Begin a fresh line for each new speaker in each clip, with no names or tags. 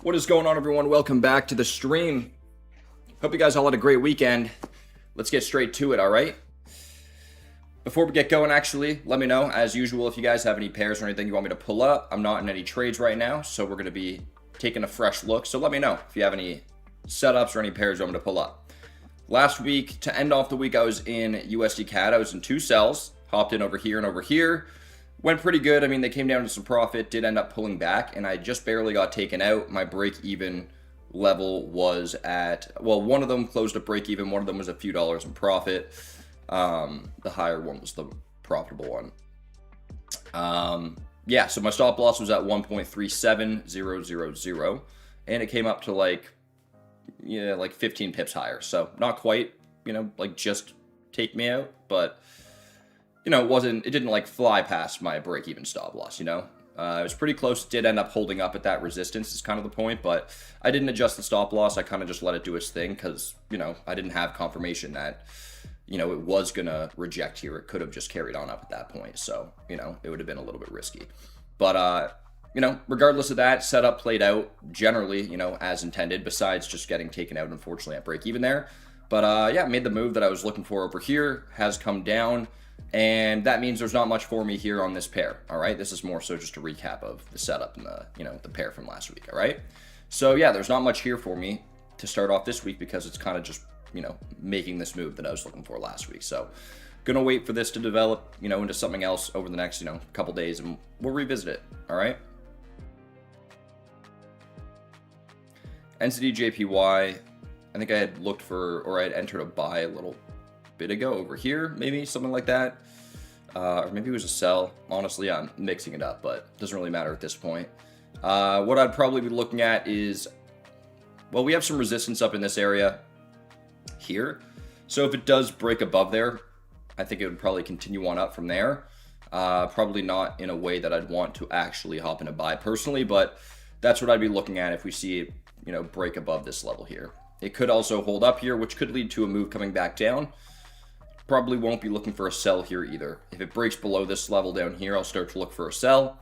What is going on, everyone? Welcome back to the stream. Hope you guys all had a great weekend. Let's get straight to it, all right? Before we get going, actually, let me know, as usual, if you guys have any pairs or anything you want me to pull up. I'm not in any trades right now, so we're going to be taking a fresh look. So let me know if you have any setups or any pairs you want me to pull up. Last week, to end off the week, I was in USD CAD. I was in two sells, hopped in over here and over here. Went pretty good. I mean, they came down to some profit, did end up pulling back, and I just barely got taken out. My break-even level was at, well, one of them closed at break-even, one of them was a few dollars in profit. The higher one was the profitable one. Yeah, so my stop loss was at 1.37000, and it came up to like 15 pips higher. So not quite, like just take me out, but it didn't like fly past my break-even stop loss, It was pretty close. Did end up holding up at that resistance is kind of the point, but I didn't adjust the stop loss. I kind of just let it do its thing because, I didn't have confirmation that, it was going to reject here. It could have just carried on up at that point. So, it would have been a little bit risky. But, regardless of that, setup played out generally, as intended, besides just getting taken out, unfortunately, at break even there. But, yeah, made the move that I was looking for over here, has come down. And that means there's not much for me here on this pair, all right? This is more so just a recap of the setup and the pair from last week, all right? So, yeah, there's not much here for me to start off this week because it's kind of just, making this move that I was looking for last week. So, gonna wait for this to develop, into something else over the next, couple days, and we'll revisit it, all right? NCD JPY, I think I had looked for, or I had entered a buy a little bit ago over here, maybe something like that, or maybe it was a sell. Honestly, I'm mixing it up, but it doesn't really matter at this point. What I'd probably be looking at is, well, we have some resistance up in this area here, so if it does break above there, I think it would probably continue on up from there. Probably not in a way that I'd want to actually hop in a buy personally, but that's what I'd be looking at if we see it, break above this level here. It could also hold up here, which could lead to a move coming back down. Probably won't be looking for a sell here either. If it breaks below this level down here, I'll start to look for a sell.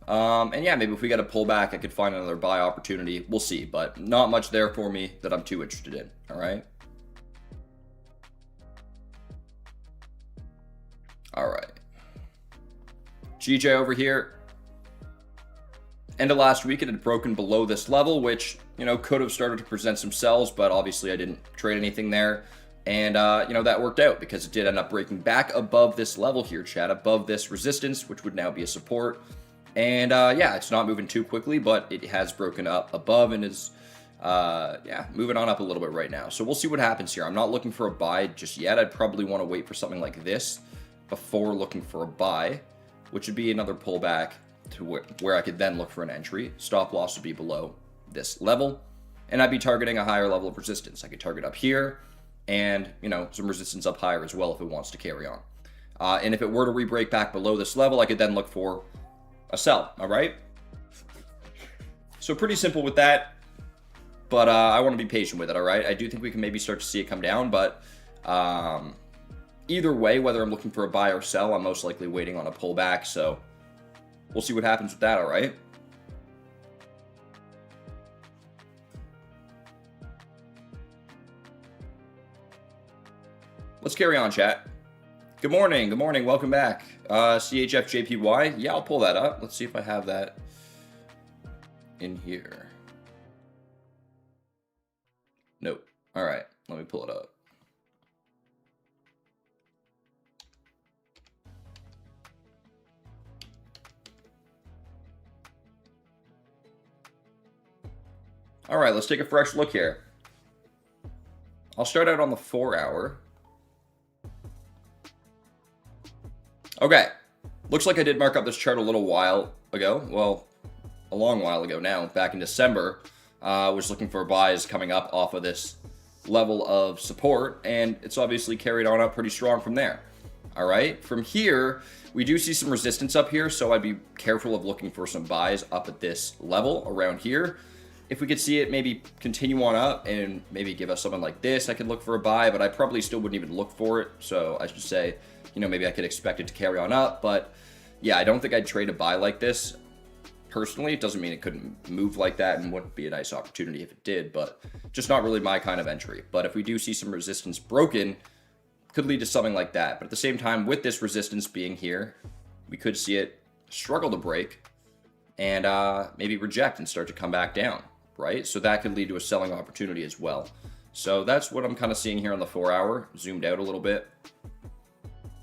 And yeah, maybe if we get a pullback, I could find another buy opportunity. We'll see, but not much there for me that I'm too interested in, all right? All right. GJ over here. End of last week, it had broken below this level, which, could have started to present some sells, but obviously I didn't trade anything there. And, that worked out because it did end up breaking back above this level here, chat, above this resistance, which would now be a support. And, yeah, it's not moving too quickly, but it has broken up above and is, moving on up a little bit right now. So we'll see what happens here. I'm not looking for a buy just yet. I'd probably want to wait for something like this before looking for a buy, which would be another pullback to where I could then look for an entry. Stop loss would be below this level, and I'd be targeting a higher level of resistance. I could target up here and, some resistance up higher as well if it wants to carry on. And if it were to re-break back below this level, I could then look for a sell, all right? So pretty simple with that, but I want to be patient with it, all right? I do think we can maybe start to see it come down, but either way, whether I'm looking for a buy or sell, I'm most likely waiting on a pullback, so we'll see what happens with that, all right? Let's carry on, chat. Good morning, welcome back. CHFJPY, yeah, I'll pull that up. Let's see if I have that in here. Nope. All right, let me pull it up. All right, let's take a fresh look here. I'll start out on the 4-hour. Okay, looks like I did mark up this chart a little while ago. Well, a long while ago now, back in December. Was looking for buys coming up off of this level of support, and it's obviously carried on up pretty strong from there. All right, from here, we do see some resistance up here, so I'd be careful of looking for some buys up at this level around here. If we could see it maybe continue on up and maybe give us something like this, I could look for a buy, but I probably still wouldn't even look for it. So I should say, maybe I could expect it to carry on up, but yeah, I don't think I'd trade a buy like this. personally. It doesn't mean it couldn't move like that and wouldn't be a nice opportunity if it did, but just not really my kind of entry. But if we do see some resistance broken, could lead to something like that. But at the same time, with this resistance being here, we could see it struggle to break and maybe reject and start to come back down, right? So that could lead to a selling opportunity as well. So that's what I'm kind of seeing here on the 4 hour, zoomed out a little bit.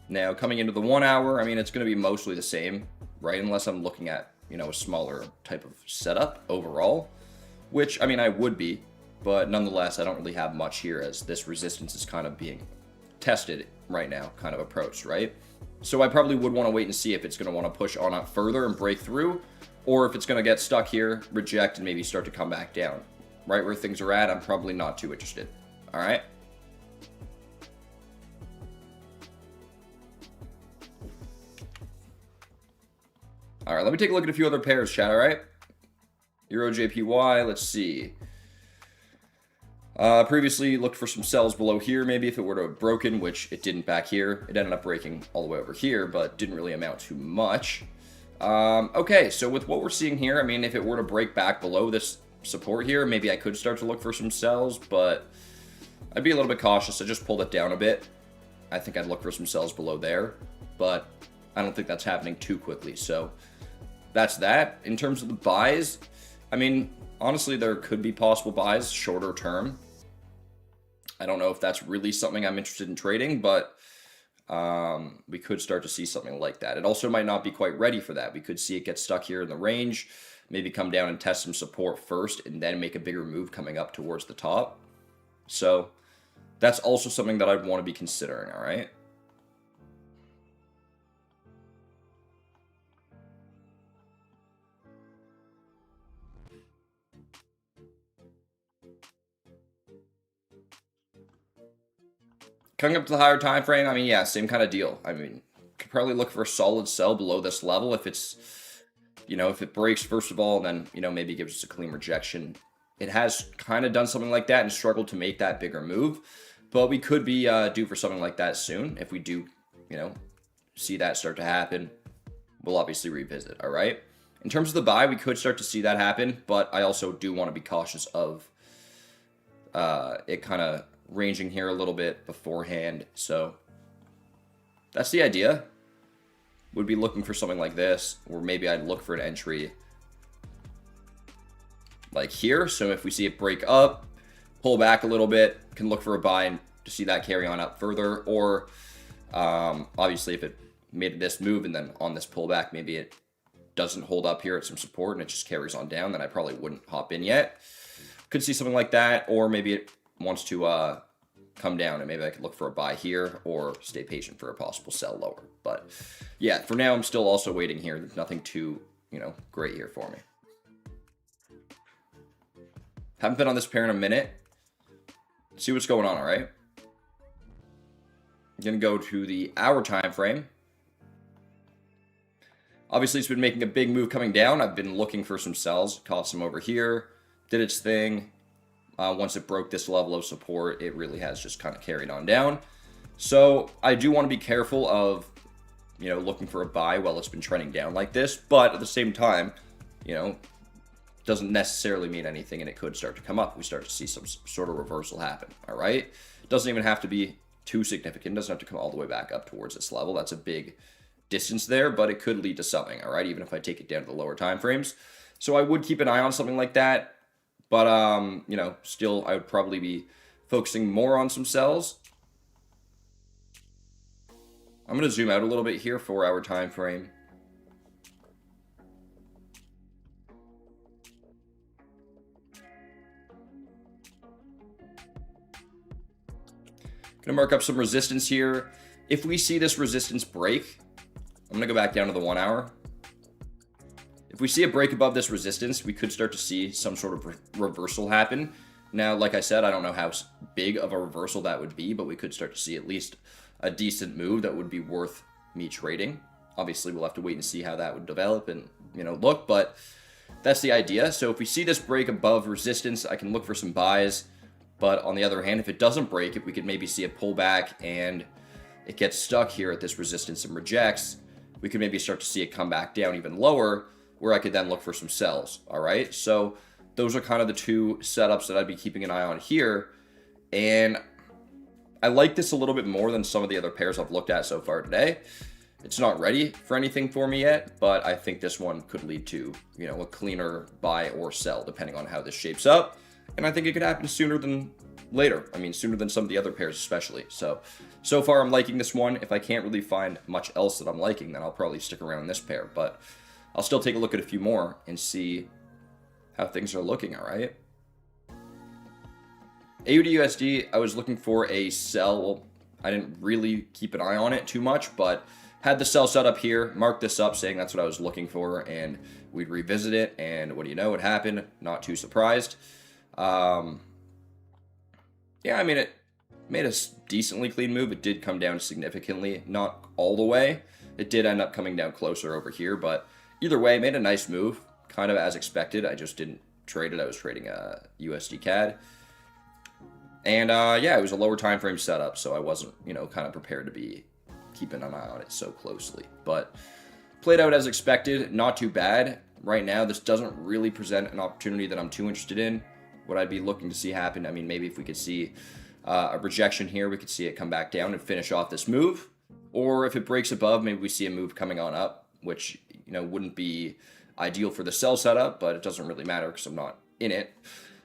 Now, coming into the 1 hour, I mean, it's going to be mostly the same, right? Unless I'm looking at, you know, a smaller type of setup overall, which, I mean, I would be, but nonetheless, I don't really have much here as this resistance is kind of being tested right now, kind of approached, right? So I probably would want to wait and see if it's going to want to push on up further and break through, or if it's going to get stuck here, reject, and maybe start to come back down. Right where things are at, I'm probably not too interested. All right. All right, let me take a look at a few other pairs, chat, all right? Euro JPY, let's see. Previously looked for some sells below here, maybe if it were to have broken, which it didn't back here. It ended up breaking all the way over here, but didn't really amount to much. Okay, so with what we're seeing here, I mean, if it were to break back below this support here, maybe I could start to look for some sells, but I'd be a little bit cautious. I just pulled it down a bit. I think I'd look for some sells below there, but I don't think that's happening too quickly. So that's that. In terms of the buys, I mean, honestly, there could be possible buys shorter term. I don't know if that's really something I'm interested in trading, but we could start to see something like that. It also might not be quite ready for that. We could see it get stuck here in the range, maybe come down and test some support first, and then make a bigger move coming up towards the top. So that's also something that I'd want to be considering, all right? Coming up to the higher time frame, I mean, yeah, same kind of deal. I mean, could probably look for a solid sell below this level if it's, you know, if it breaks first of all, and then, you know, maybe gives us a clean rejection. It has kind of done something like that and struggled to make that bigger move, but we could be due for something like that soon. If we do, you know, see that start to happen, we'll obviously revisit, all right? In terms of the buy, we could start to see that happen, but I also do want to be cautious of it kind of ranging here a little bit beforehand. So that's the idea. Would be looking for something like this, or maybe I'd look for an entry like here. So if we see it break up, pull back a little bit, can look for a buy and to see that carry on up further. Or obviously if it made this move and then on this pullback, maybe it doesn't hold up here at some support and it just carries on down, then I probably wouldn't hop in yet. Could see something like that, or maybe it wants to come down and maybe I could look for a buy here or stay patient for a possible sell lower. But yeah, for now, I'm still also waiting here. There's nothing too, you know, great here for me. Haven't been on this pair in a minute. See what's going on, all right? I'm going to go to the hour time frame. Obviously, it's been making a big move coming down. I've been looking for some sells. Caught some over here. Did its thing. Once it broke this level of support, it really has just kind of carried on down. So I do want to be careful of, you know, looking for a buy while it's been trending down like this. But at the same time, you know, doesn't necessarily mean anything, and it could start to come up. We start to see some sort of reversal happen, all right? It doesn't even have to be too significant. It doesn't have to come all the way back up towards this level. That's a big distance there, but it could lead to something, all right, even if I take it down to the lower time frames. So I would keep an eye on something like that. But, you know, still, I would probably be focusing more on some sells. I'm going to zoom out a little bit here, 4 hour time frame. Going to mark up some resistance here. If we see this resistance break, I'm going to go back down to the 1 hour. If we see a break above this resistance, we could start to see some sort of reversal happen. Now, like I said, I don't know how big of a reversal that would be, but we could start to see at least a decent move that would be worth me trading. Obviously, we'll have to wait and see how that would develop and, you know, look, but that's the idea. So if we see this break above resistance, I can look for some buys. But on the other hand, if it doesn't break, if we could maybe see a pullback and it gets stuck here at this resistance and rejects, we could maybe start to see it come back down even lower. where I could then look for some sells. All right, so those are kind of the two setups that I'd be keeping an eye on here. And I like this a little bit more than some of the other pairs I've looked at so far today. It's not ready for anything for me yet, but I think this one could lead to, you know, a cleaner buy or sell depending on how this shapes up. And I think it could happen sooner than later. I mean, sooner than some of the other pairs especially. So far I'm liking this one. If I can't really find much else that I'm liking, then I'll probably stick around this pair. But I'll still take a look at a few more and see how things are looking, all right? AUD/USD, I was looking for a sell. Well, I didn't really keep an eye on it too much, but had the sell set up here, marked this up saying that's what I was looking for, and we'd revisit it, and what do you know, it happened. Not too surprised. Yeah, I mean, it made a decently clean move. It did come down significantly, not all the way. It did end up coming down closer over here, but either way, made a nice move, kind of as expected. I just didn't trade it. I was trading a USD CAD. And yeah, it was a lower time frame setup, so I wasn't, you know, kind of prepared to be keeping an eye on it so closely. But played out as expected, not too bad. Right now, this doesn't really present an opportunity that I'm too interested in. What I'd be looking to see happen, I mean, maybe if we could see a rejection here, we could see it come back down and finish off this move. Or if it breaks above, maybe we see a move coming on up, which, you know, wouldn't be ideal for the sell setup, but it doesn't really matter because I'm not in it.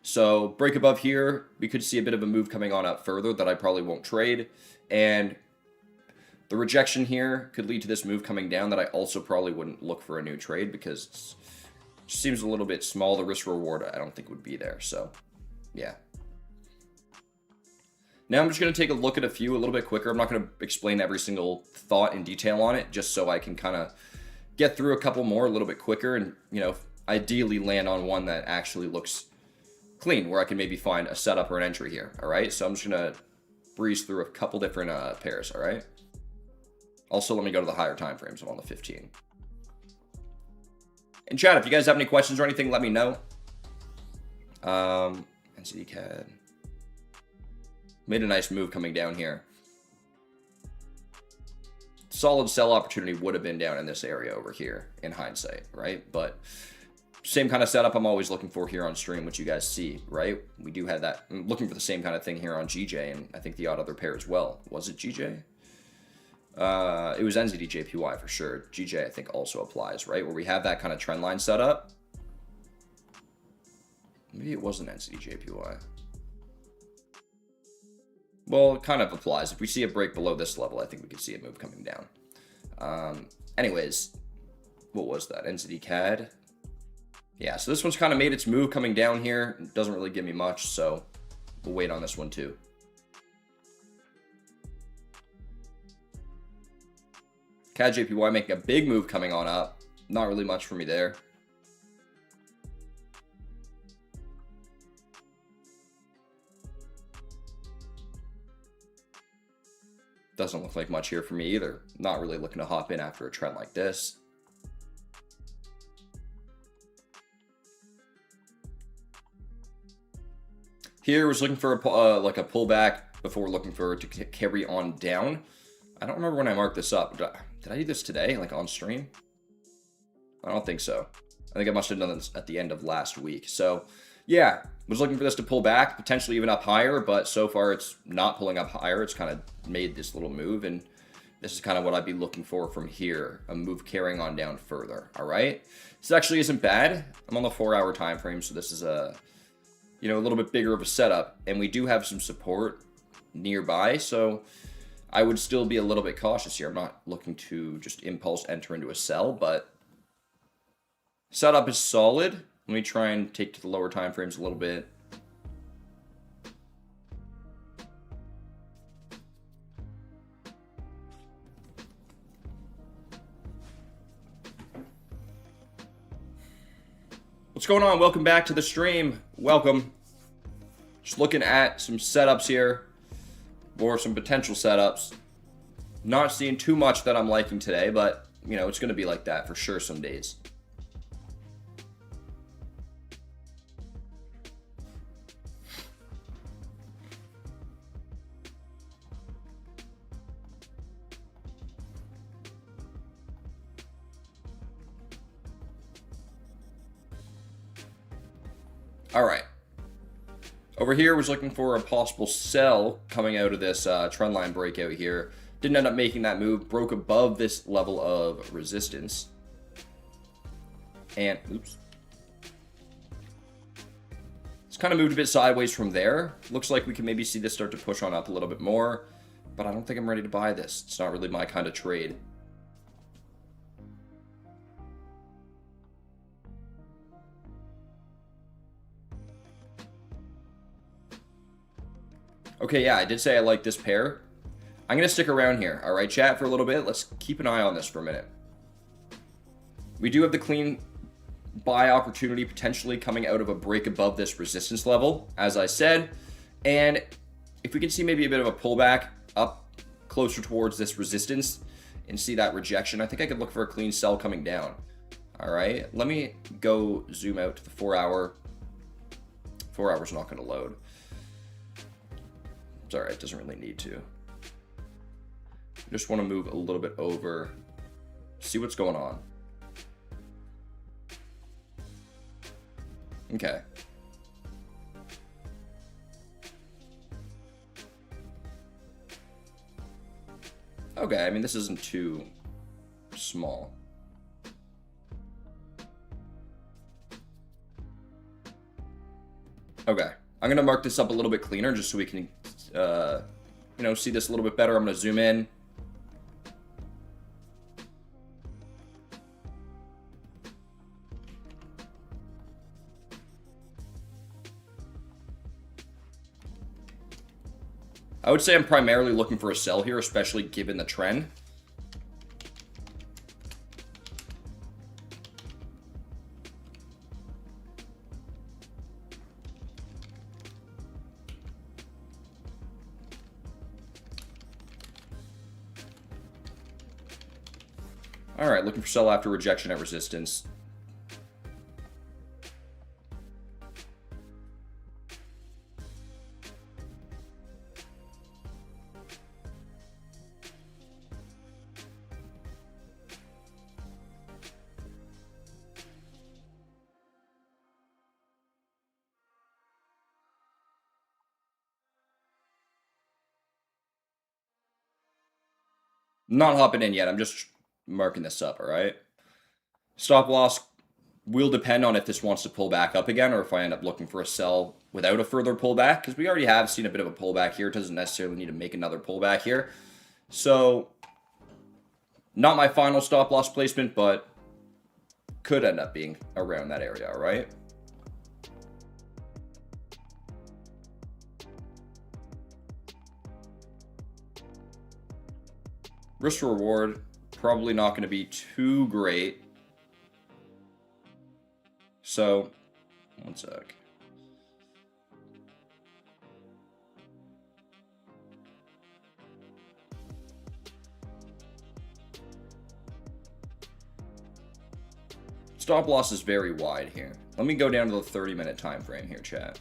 So break above here, we could see a bit of a move coming on up further that I probably won't trade. And the rejection here could lead to this move coming down that I also probably wouldn't look for a new trade because it just seems a little bit small. The risk reward I don't think would be there. So yeah. Now I'm just going to take a look at a few a little bit quicker. I'm not going to explain every single thought in detail on it, just so I can kind of get through a couple more a little bit quicker and, you know, ideally land on one that actually looks clean, where I can maybe find a setup or an entry here. All right, so I'm just gonna breeze through a couple different pairs. All right, also let me go to the higher time frames. I'm on the 15. And chat, if you guys have any questions or anything, let me know. NCD CAD made a nice move coming down here. Solid sell opportunity would have been down in this area over here in hindsight, right? But same kind of setup I'm always looking for here on stream, which you guys see, right? We do have that. I'm looking for the same kind of thing here on GJ, and I think the odd other pair as well. Was it GJ? It was NZD/JPY for sure. GJ, I think, also applies, right? Where we have that kind of trend line set up. Maybe it wasn't NZD/JPY. Well, it kind of applies. If we see a break below this level, I think we could see a move coming down. Anyways, what was that? NZD CAD. Yeah, so this one's kind of made its move coming down here. It doesn't really give me much, so we'll wait on this one too. CAD JPY making a big move coming on up. Not really much for me there. Doesn't look like much here for me either. Not really looking to hop in after a trend like this. Here was looking for a like a pullback before looking for it to carry on down. I don't remember when I marked this up. Did I do this today, like on stream? I don't think so. I think I must have done this at the end of last week. So yeah, was looking for this to pull back, potentially even up higher, but so far it's not pulling up higher. It's kind of made this little move, and this is kind of what I'd be looking for from here, a move carrying on down further. All right, this actually isn't bad. I'm on the 4-hour time frame, so this is a, you know, a little bit bigger of a setup, and we do have some support nearby, so I would still be a little bit cautious here. I'm not looking to just impulse enter into a sell, but setup is solid. Let me try and take to the lower time frames a little bit. What's going on? Welcome back to the stream. Welcome. Just looking at some setups here, or some potential setups. Not seeing too much that I'm liking today, but you know, it's going to be like that for sure some days. All right. Over here was looking for a possible sell coming out of this trend line breakout here. Didn't end up making that move. Broke above this level of resistance. And, oops. It's kind of moved a bit sideways from there. Looks like we can maybe see this start to push on up a little bit more. But I don't think I'm ready to buy this. It's not really my kind of trade. Okay, yeah, I did say I like this pair. I'm going to stick around here. All right, chat, for a little bit. Let's keep an eye on this for a minute. We do have the clean buy opportunity potentially coming out of a break above this resistance level, as I said. And if we can see maybe a bit of a pullback up closer towards this resistance and see that rejection, I think I could look for a clean sell coming down. All right, let me go zoom out to the 4 hour. 4 hours not going to load. It's all right, it doesn't really need to. I just want to move a little bit over, see what's going on. Okay. Okay, I mean, this isn't too small. Okay, I'm going to mark this up a little bit cleaner just so we can, you know, see this a little bit better. I'm going to zoom in. I would say I'm primarily looking for a sell here, especially given the trend. All right, looking for sell after rejection at resistance. Not hopping in yet. I'm just marking this up, all right? Stop loss will depend on if this wants to pull back up again or if I end up looking for a sell without a further pullback, because we already have seen a bit of a pullback here. It doesn't necessarily need to make another pullback here. So, not my final stop loss placement, but could end up being around that area, all right? Risk to reward, probably not going to be too great. So, one sec. Stop loss is very wide here. Let me go down to the 30-minute time frame here, chat.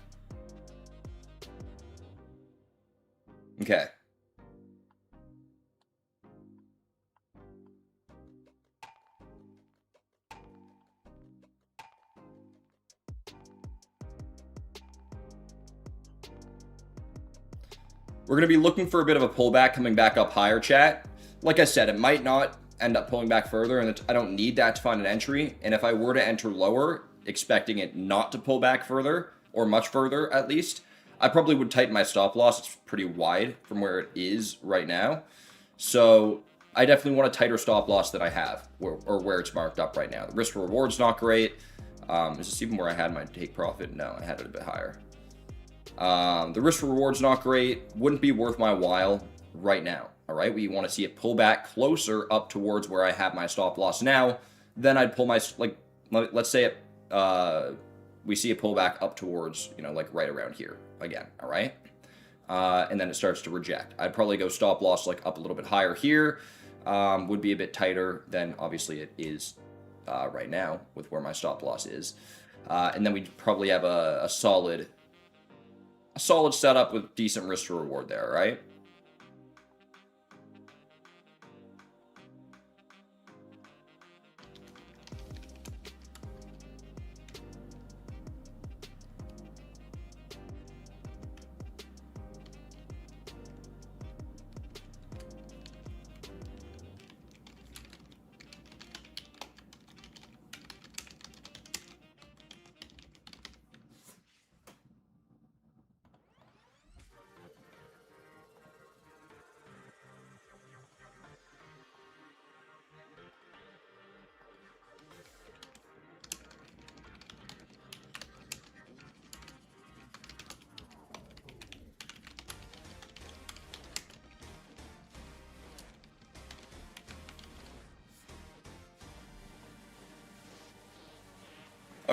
Okay. We're going to be looking for a bit of a pullback coming back up higher, chat. Like I said, it might not end up pulling back further, and I don't need that to find an entry. And if I were to enter lower, expecting it not to pull back further, or much further at least, I probably would tighten my stop loss. It's pretty wide from where it is right now. So I definitely want a tighter stop loss than I have, or where it's marked up right now. The risk to reward's not great. Is this even where I had my take profit? No, I had it a bit higher. The risk to reward's not great. Wouldn't be worth my while right now. All right, we want to see it pull back closer up towards where I have my stop loss now. Then I'd pull my, like, let's say it, we see a pullback up towards, you know, like right around here again. All right, and then it starts to reject. I'd probably go stop loss like up a little bit higher here. Would be a bit tighter than obviously it is right now with where my stop loss is, and then we'd probably have a solid setup with decent risk to reward there, right?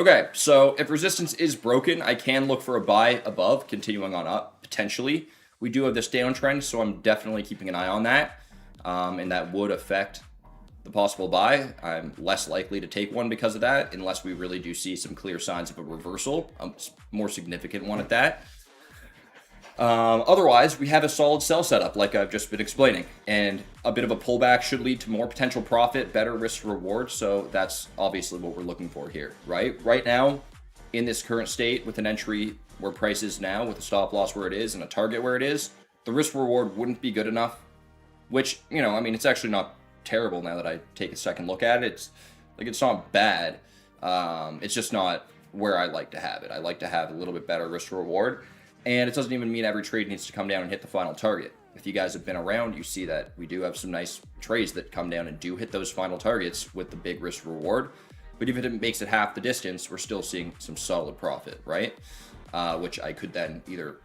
Okay, so if resistance is broken, I can look for a buy above, continuing on up, potentially. We do have this downtrend, so I'm definitely keeping an eye on that. And that would affect the possible buy. I'm less likely to take one because of that, unless we really do see some clear signs of a reversal, a more significant one at that. Otherwise, we have a solid sell setup, like I've just been explaining, and a bit of a pullback should lead to more potential profit, better risk reward. So that's obviously what we're looking for here, right? Right now, in this current state, with an entry where price is now, with a stop loss where it is and a target where it is, the risk reward wouldn't be good enough. Which, you know, I mean, it's actually not terrible now that I take a second look at it. It's not bad. It's just not where I like to have it. I like to have a little bit better risk reward. And it doesn't even mean every trade needs to come down and hit the final target. If you guys have been around, you see that we do have some nice trades that come down and do hit those final targets with the big risk reward. But even if it makes it half the distance, we're still seeing some solid profit, right? Which I could then either,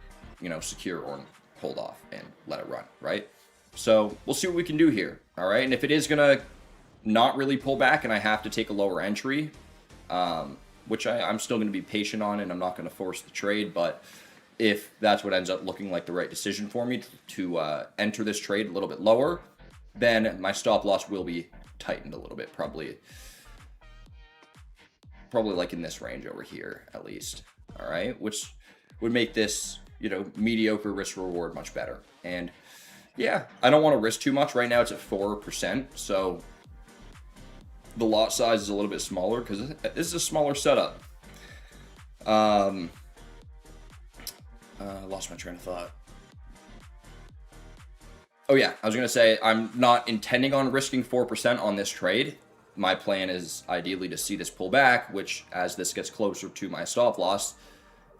you know, secure or hold off and let it run, right? So we'll see what we can do here, all right? And if it is going to not really pull back and I have to take a lower entry, which I'm still going to be patient on and I'm not going to force the trade, but if that's what ends up looking like the right decision for me to enter this trade a little bit lower, then my stop loss will be tightened a little bit, probably like in this range over here at least, all right? Which would make this, you know, mediocre risk reward much better. And yeah, I don't want to risk too much. Right now it's at 4%, so the lot size is a little bit smaller because this is a smaller setup. Lost my train of thought. Oh yeah, I was going to say I'm not intending on risking 4% on this trade. My plan is ideally to see this pull back, which as this gets closer to my stop loss,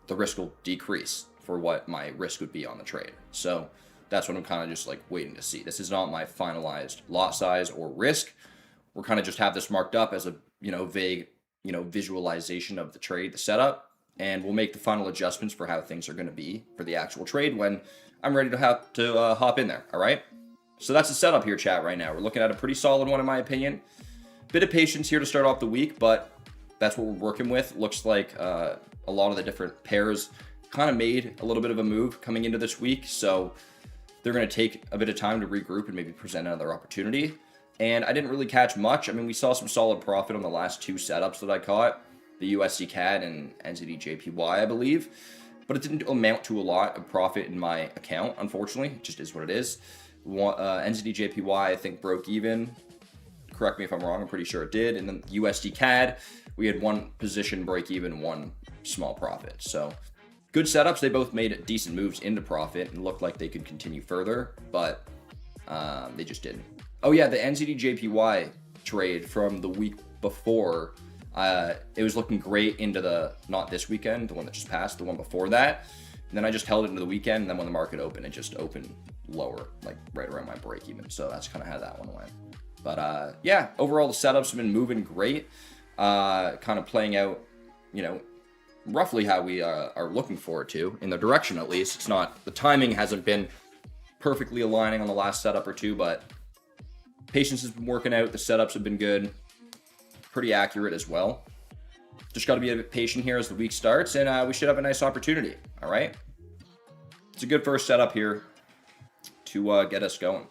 the risk will decrease for what my risk would be on the trade. So that's what I'm kind of just like waiting to see. This is not my finalized lot size or risk. We're kind of just have this marked up as a, you know, vague, you know, visualization of the trade, the setup, and we'll make the final adjustments for how things are going to be for the actual trade when I'm ready to have to hop in there. All right. So that's the setup here, chat. Right now, we're looking at a pretty solid one, in my opinion. Bit of patience here to start off the week, but that's what we're working with. Looks like a lot of the different pairs kind of made a little bit of a move coming into this week, so they're going to take a bit of time to regroup and maybe present another opportunity. And I didn't really catch much. I mean, we saw some solid profit on the last two setups that I caught, the USD CAD and NZD JPY, I believe. But it didn't amount to a lot of profit in my account, unfortunately. It just is what it is. NZD JPY, I think, broke even. Correct me if I'm wrong. I'm pretty sure it did. And then USD CAD, we had one position break even, one small profit. So good setups. They both made decent moves into profit and looked like they could continue further, but they just didn't. Oh yeah, the NZD JPY trade from the week before, it was looking great into the, not this weekend, the one that just passed, the one before that. And then I just held it into the weekend, and then when the market opened, it just opened lower, like right around my break even. So that's kind of how that one went. But yeah, overall the setups have been moving great, kind of playing out, you know, roughly how we are looking forward to, in the direction at least. It's not, the timing hasn't been perfectly aligning on the last setup or two, but patience has been working out. The setups have been good, pretty accurate as well. Just got to be a bit patient here as the week starts, and we should have a nice opportunity. All right, it's a good first setup here to get us going.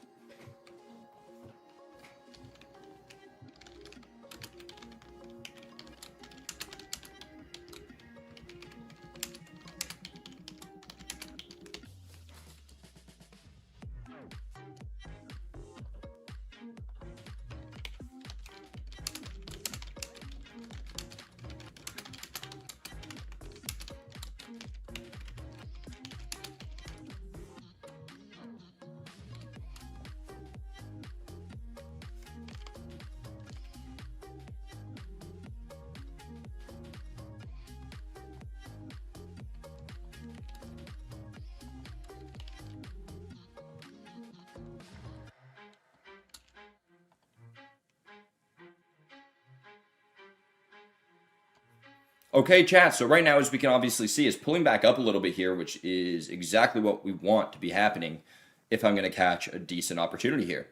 Okay, chat, so right now, as we can obviously see, is pulling back up a little bit here, which is exactly what we want to be happening if I'm going to catch a decent opportunity here.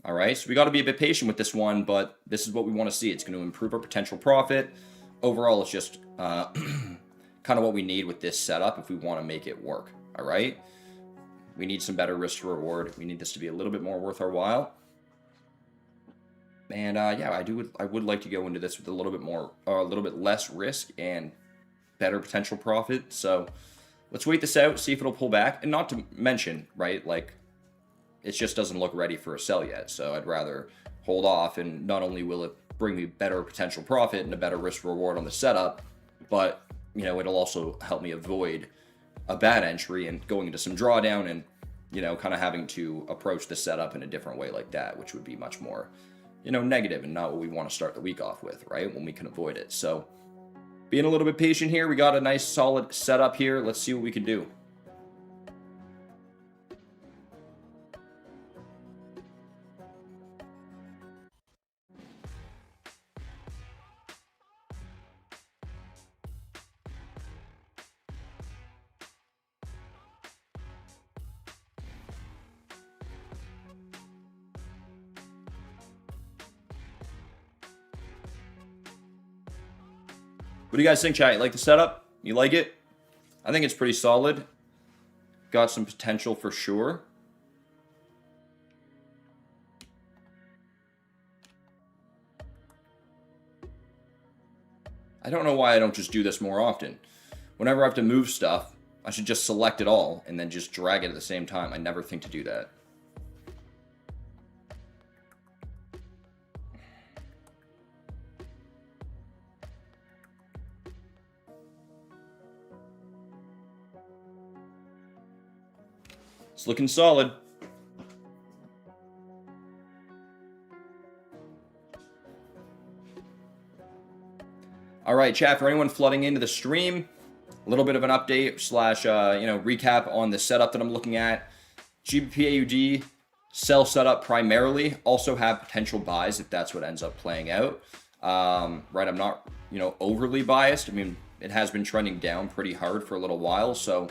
All right, so we got to be a bit patient with this one, but this is what we want to see. It's going to improve our potential profit. overall, it's just kind of what we need with this setup if we want to make it work. All right. We need some better risk to reward. We need this to be a little bit more worth our while. And yeah, I would like to go into this with a little bit less risk and better potential profit. So let's wait this out, see if it'll pull back. And not to mention, right, like it just doesn't look ready for a sell yet. So I'd rather hold off, and not only will it bring me better potential profit and a better risk reward on the setup, but you know, it'll also help me avoid a bad entry and going into some drawdown and, you know, kind of having to approach the setup in a different way like that, which would be much more, you know, negative and not what we want to start the week off with, right? When we can avoid it. So being a little bit patient here, we got a nice solid setup here. Let's see what we can do. What do you guys think, chat? You like the setup? You like it? I think it's pretty solid. Got some potential for sure. I don't know why I don't just do this more often. Whenever I have to move stuff, I should just select it all and then just drag it at the same time. I never think to do that. It's looking solid. All right, chat, for anyone flooding into the stream, a little bit of an update slash, recap on the setup that I'm looking at. GBP AUD sell setup primarily, also have potential buys if that's what ends up playing out. Right, I'm not, overly biased. I mean, it has been trending down pretty hard for a little while, so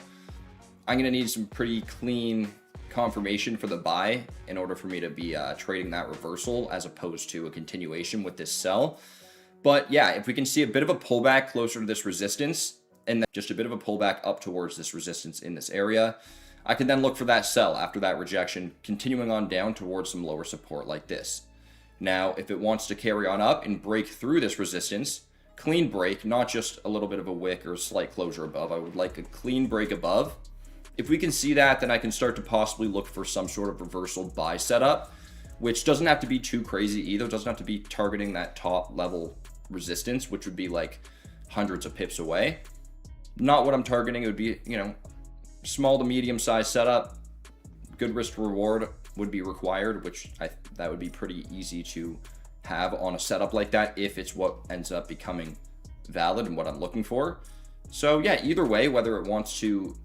I'm going to need some pretty clean confirmation for the buy in order for me to be trading that reversal as opposed to a continuation with this sell. But yeah, if we can see a bit of a pullback closer to this resistance and then just a bit of a pullback up towards this resistance in this area, I can then look for that sell after that rejection, continuing on down towards some lower support like this. Now, if it wants to carry on up and break through this resistance, clean break, not just a little bit of a wick or a slight closure above, I would like a clean break above. If we can see that, then I can start to possibly look for some sort of reversal buy setup, which doesn't have to be too crazy either. It doesn't have to be targeting that top level resistance, which would be like hundreds of pips away. Not what I'm targeting. It would be, small to medium size setup. Good risk to reward would be required, which that would be pretty easy to have on a setup like that if it's what ends up becoming valid and what I'm looking for. So yeah, either way, whether it wants to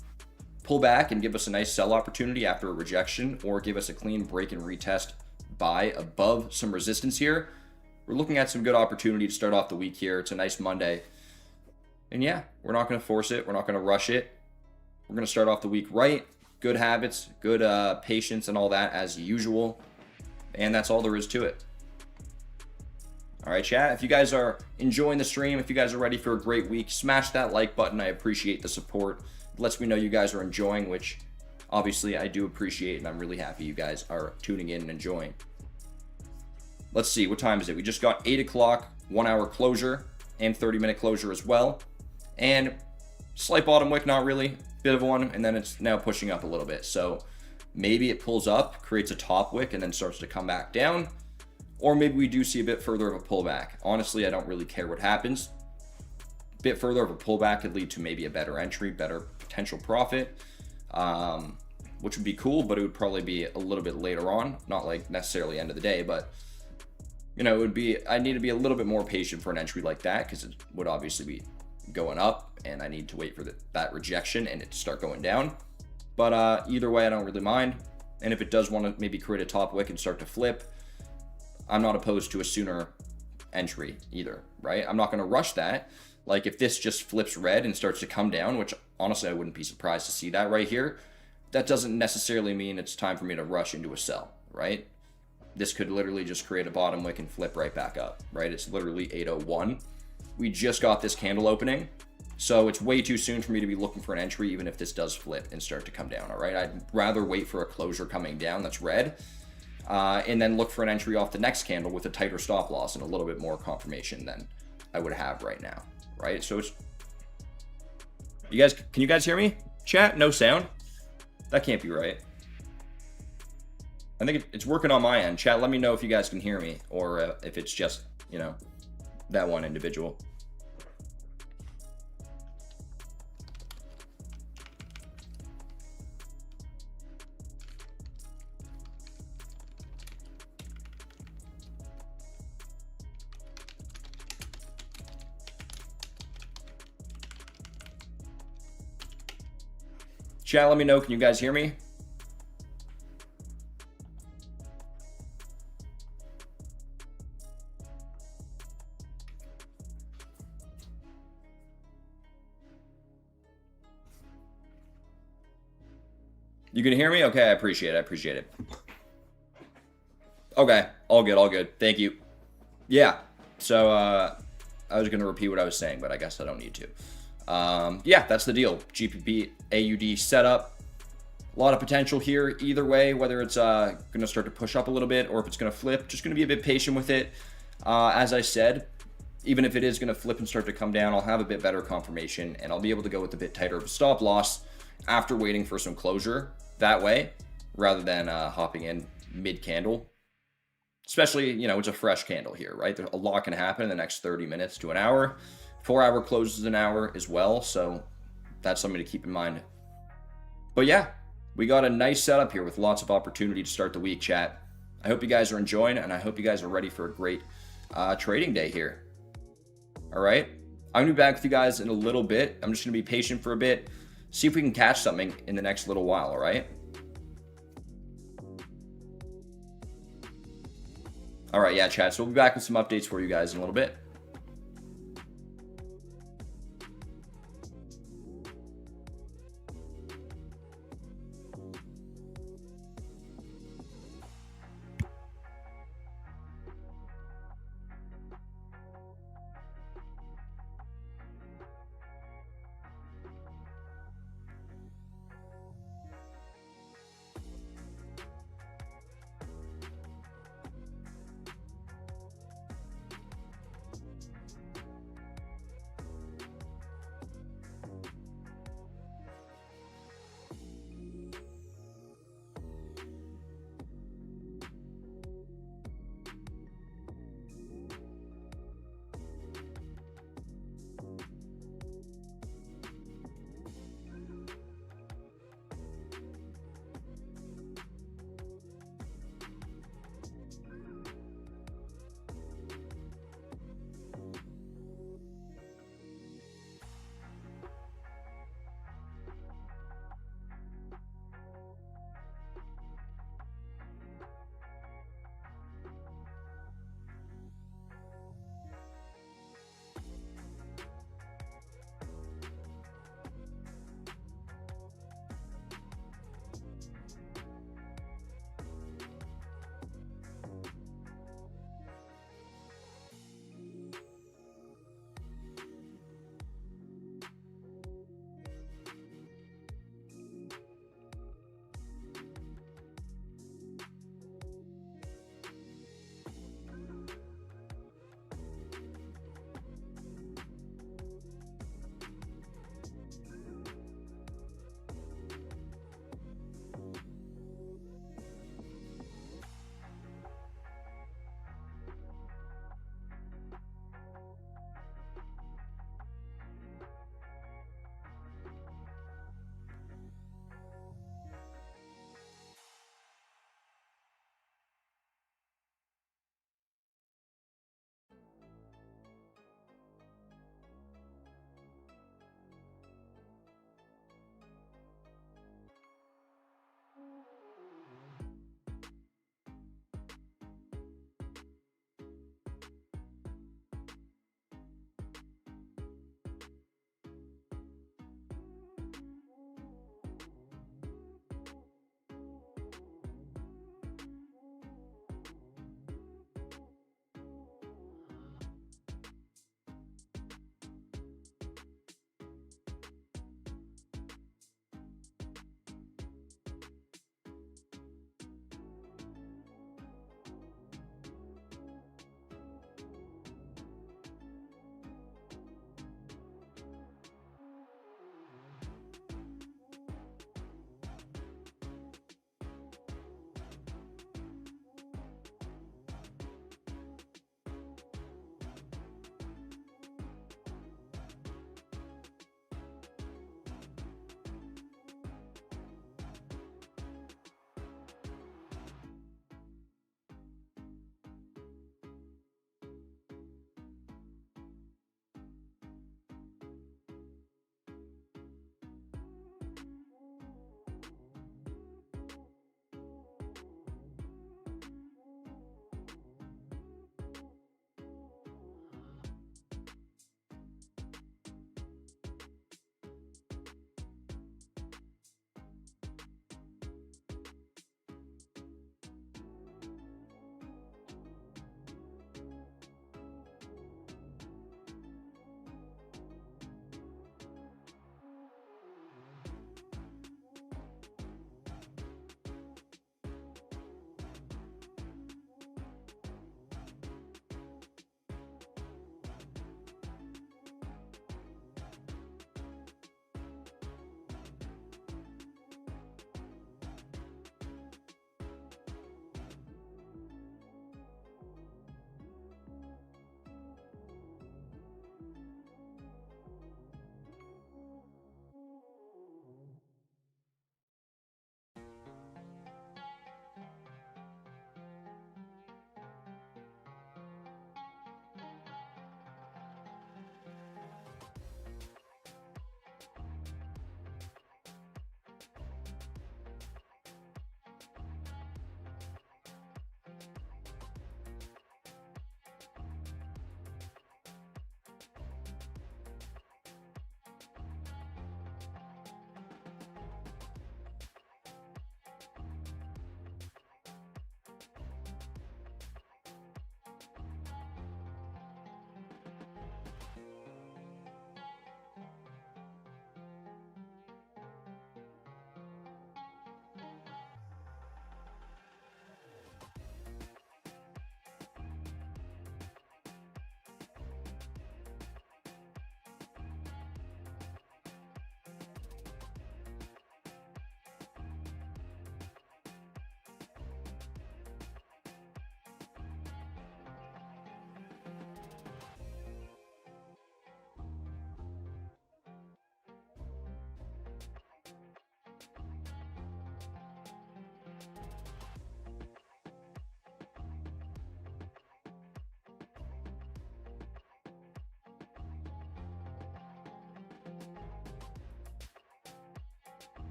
pull back and give us a nice sell opportunity after a rejection or give us a clean break and retest buy above some resistance here, we're looking at some good opportunity to start off the week here. It's a nice Monday. And yeah, we're not going to force it. We're not going to rush it. We're going to start off the week right. Good habits, good patience and all that as usual. And that's all there is to it. All right, chat, if you guys are enjoying the stream, if you guys are ready for a great week, smash that like button. I appreciate the support. It lets me know you guys are enjoying, which obviously I do appreciate, and I'm really happy you guys are tuning in and enjoying. Let's see, what time is it? We just got 8 o'clock, 1 hour closure, and 30-minute closure as well. And slight bottom wick, not really, bit of one, and then it's now pushing up a little bit. So maybe it pulls up, creates a top wick, and then starts to come back down. Or maybe we do see a bit further of a pullback. Honestly, I don't really care what happens. Bit further of a pullback could lead to maybe a better entry, better potential profit, which would be cool, but it would probably be a little bit later on, not like necessarily end of the day, but it would be, I need to be a little bit more patient for an entry like that because it would obviously be going up and I need to wait for that rejection and it to start going down. But either way, I don't really mind. And if it does want to maybe create a top wick and start to flip, I'm not opposed to a sooner entry either, right? I'm not going to rush that. Like if this just flips red and starts to come down, which honestly I wouldn't be surprised to see that right here, that doesn't necessarily mean it's time for me to rush into a sell, right? This could literally just create a bottom wick and flip right back up, right? It's literally 801. we just got this candle opening. So it's way too soon for me to be looking for an entry, even if this does flip and start to come down, all right? I'd rather wait for a closure coming down that's red, and then look for an entry off the next candle with a tighter stop loss and a little bit more confirmation than I would have right now, right? So it's, can you guys hear me? Chat, no sound? That can't be right. I think it's working on my end. Chat, let me know if you guys can hear me, or if it's just, you know, that one individual. Chat, let me know. Can you guys hear me? You can hear me? Okay, I appreciate it. Okay, all good. Thank you. Yeah, so I was going to repeat what I was saying, but I guess I don't need to. Yeah, that's the deal. GBP AUD setup. A lot of potential here either way, whether it's going to start to push up a little bit or if it's going to flip. Just going to be a bit patient with it. As I said, even if it is going to flip and start to come down, I'll have a bit better confirmation and I'll be able to go with a bit tighter of a stop loss after waiting for some closure that way, rather than hopping in mid-candle. Especially, you know, it's a fresh candle here, right? A lot can happen in the next 30 minutes to an hour. 4-hour closes an hour as well, so that's something to keep in mind. But yeah, we got a nice setup here with lots of opportunity to start the week, chat. I hope you guys are enjoying, and I hope you guys are ready for a great trading day here. All right, I'm gonna be back with you guys in a little bit. I'm just gonna be patient for a bit, see if we can catch something in the next little while, all right? All right, yeah, chat, so we'll be back with some updates for you guys in a little bit.